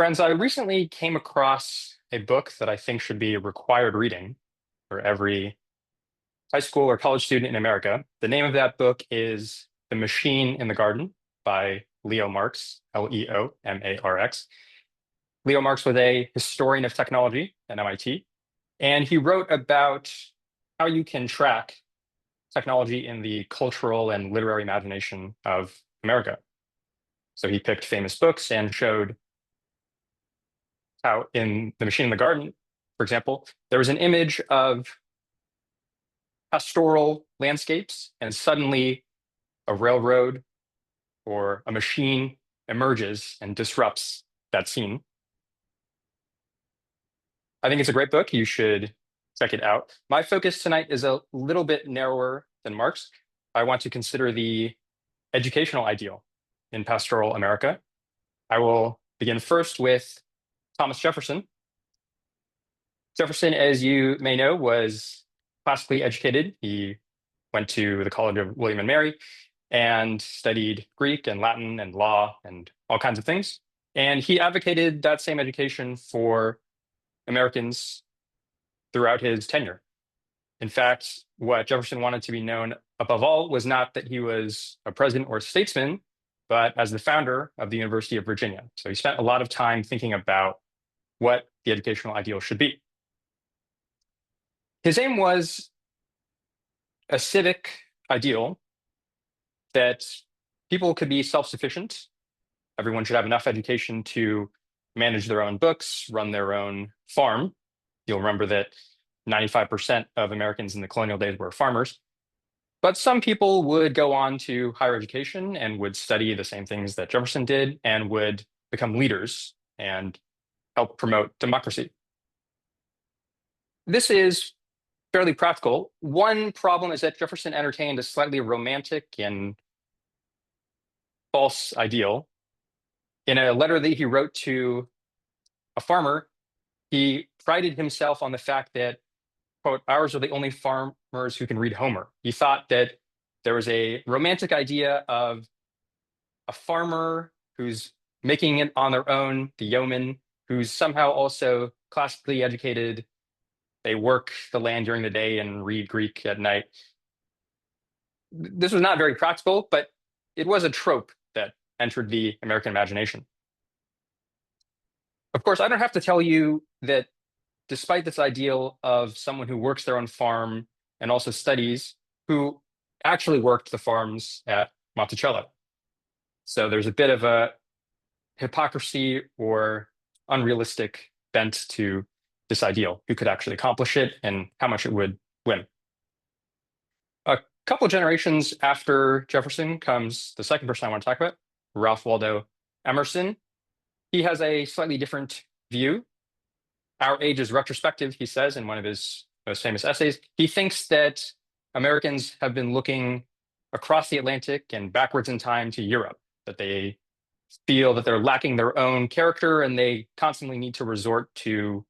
Friends, I recently came across a book that I think should be required reading for every high school or college student in America. The name of that book is The Machine in the Garden by Leo Marx, Leomarx. Leo Marx was a historian of technology at MIT, and he wrote about how you can track technology in the cultural and literary imagination of America. So he picked famous books and showed how in The Machine in the Garden, for example, there was an image of pastoral landscapes, and suddenly a railroad or a machine emerges and disrupts that scene. I think it's a great book. You should check it out. My focus tonight is a little bit narrower than Marx. I want to consider the educational ideal in pastoral America. I will begin first with Thomas Jefferson. Jefferson, as you may know, was classically educated. He went to the College of William and Mary and studied Greek and Latin and law and all kinds of things. And he advocated that same education for Americans throughout his tenure. In fact, what Jefferson wanted to be known above all was not that he was a president or a statesman, but as the founder of the University of Virginia. So he spent a lot of time thinking about what the educational ideal should be. His aim was a civic ideal that people could be self-sufficient. Everyone should have enough education to manage their own books, run their own farm. You'll remember that 95% of Americans in the colonial days were farmers. But some people would go on to higher education and would study the same things that Jefferson did and would become leaders and help promote democracy. This is fairly practical. One problem is that Jefferson entertained a slightly romantic and false ideal. In a letter that he wrote to a farmer, he prided himself on the fact that, quote, ours are the only farmers who can read Homer. He thought that there was a romantic idea of a farmer who's making it on their own, the yeoman, who's somehow also classically educated. They work the land during the day and read Greek at night. This was not very practical, but it was a trope that entered the American imagination. Of course, I don't have to tell you that despite this ideal of someone who works their own farm and also studies, who actually worked the farms at Monticello. So there's a bit of a hypocrisy or unrealistic bent to this ideal, who could actually accomplish it and how much it would win. A couple generations after Jefferson comes the second person I want to talk about, Ralph Waldo Emerson. He has a slightly different view. Our age is retrospective, he says in one of his most famous essays. He thinks that Americans have been looking across the Atlantic and backwards in time to Europe, that they feel that they're lacking their own character and they constantly need to resort to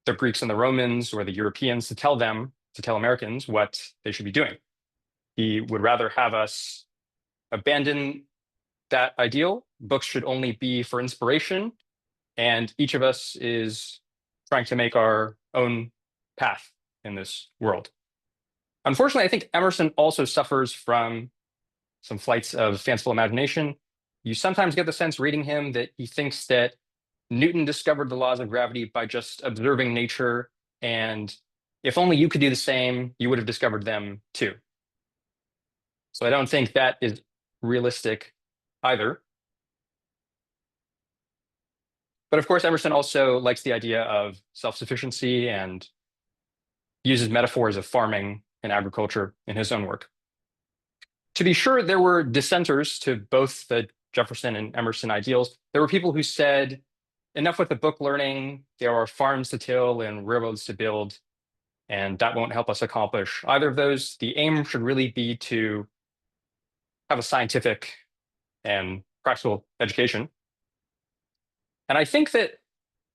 the Greeks and the Romans or the Europeans to tell Americans what they should be doing. He would rather have us abandon that ideal. Books should only be for inspiration, and each of us is trying to make our own path in this world. Unfortunately, I think Emerson also suffers from some flights of fanciful imagination. You sometimes get the sense reading him that he thinks that Newton discovered the laws of gravity by just observing nature, and if only you could do the same, you would have discovered them too. So I don't think that is realistic either. But of course, Emerson also likes the idea of self-sufficiency and uses metaphors of farming and agriculture in his own work. To be sure, there were dissenters to both the Jefferson and Emerson ideals. There were people who said, enough with the book learning, there are farms to till and railroads to build, and that won't help us accomplish either of those. The aim should really be to have a scientific and practical education. And I think that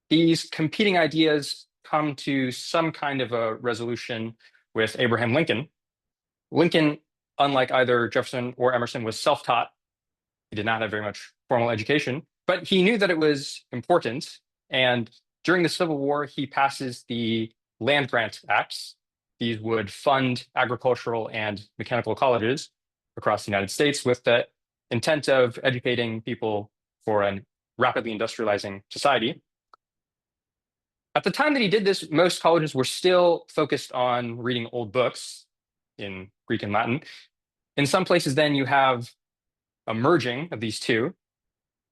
these competing ideas come to some kind of a resolution with Abraham Lincoln. Lincoln, unlike either Jefferson or Emerson, was self-taught. He did not have very much formal education, But he knew that it was important. And during the Civil War, he passes the Land Grant Acts. These would fund agricultural and mechanical colleges across the United States with the intent of educating people for a rapidly industrializing society. At the time that he did this, most colleges were still focused on reading old books in Greek and Latin. In some places, then you have a merging of these two.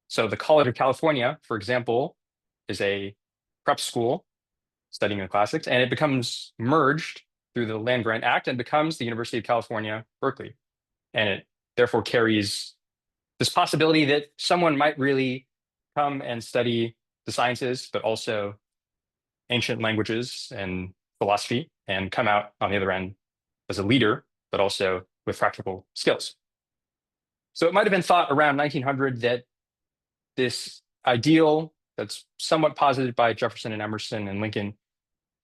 So the College of California, for example, is a prep school studying the classics, and it becomes merged through the Land Grant Act and becomes the University of California, Berkeley. And it therefore carries this possibility that someone might really come and study the sciences, but also ancient languages and philosophy, and come out on the other end as a leader, but also with practical skills. So it might have been thought around 1900 that this ideal that's somewhat posited by Jefferson and Emerson and Lincoln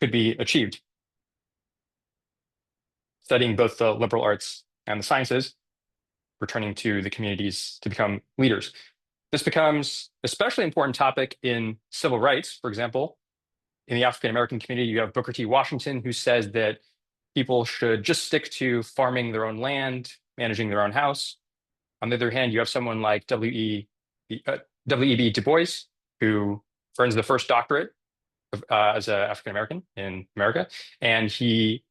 could be achieved. Studying both the liberal arts and the sciences, returning to the communities to become leaders. This becomes especially important topic in civil rights. For example, in the African American community, you have Booker T. Washington, who says that people should just stick to farming their own land, managing their own house. On the other hand, you have someone like W.E.B. Du Bois, who earns the first doctorate as an African American in America, and he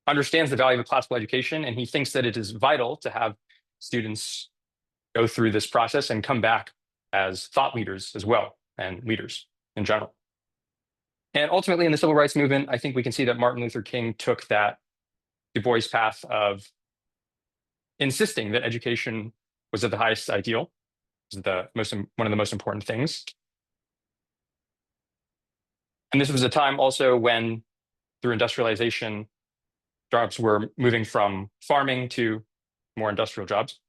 understands the value of a classical education, and he thinks that it is vital to have students go through this process and come back as thought leaders as well, and leaders in general. And ultimately, in the civil rights movement, I think we can see that Martin Luther King took that Du Bois path of insisting that education was of the highest ideal, was one of the most important things. And this was a time also when, through industrialization, jobs were moving from farming to more industrial jobs.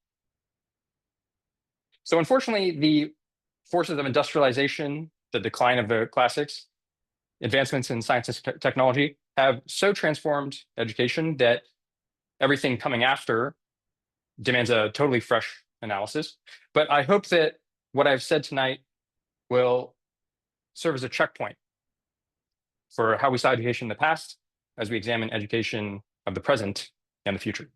So unfortunately, the forces of industrialization, the decline of the classics, advancements in science and technology have so transformed education that everything coming after demands a totally fresh analysis. But I hope that what I've said tonight will serve as a checkpoint for how we saw education in the past as we examine education of the present and the future.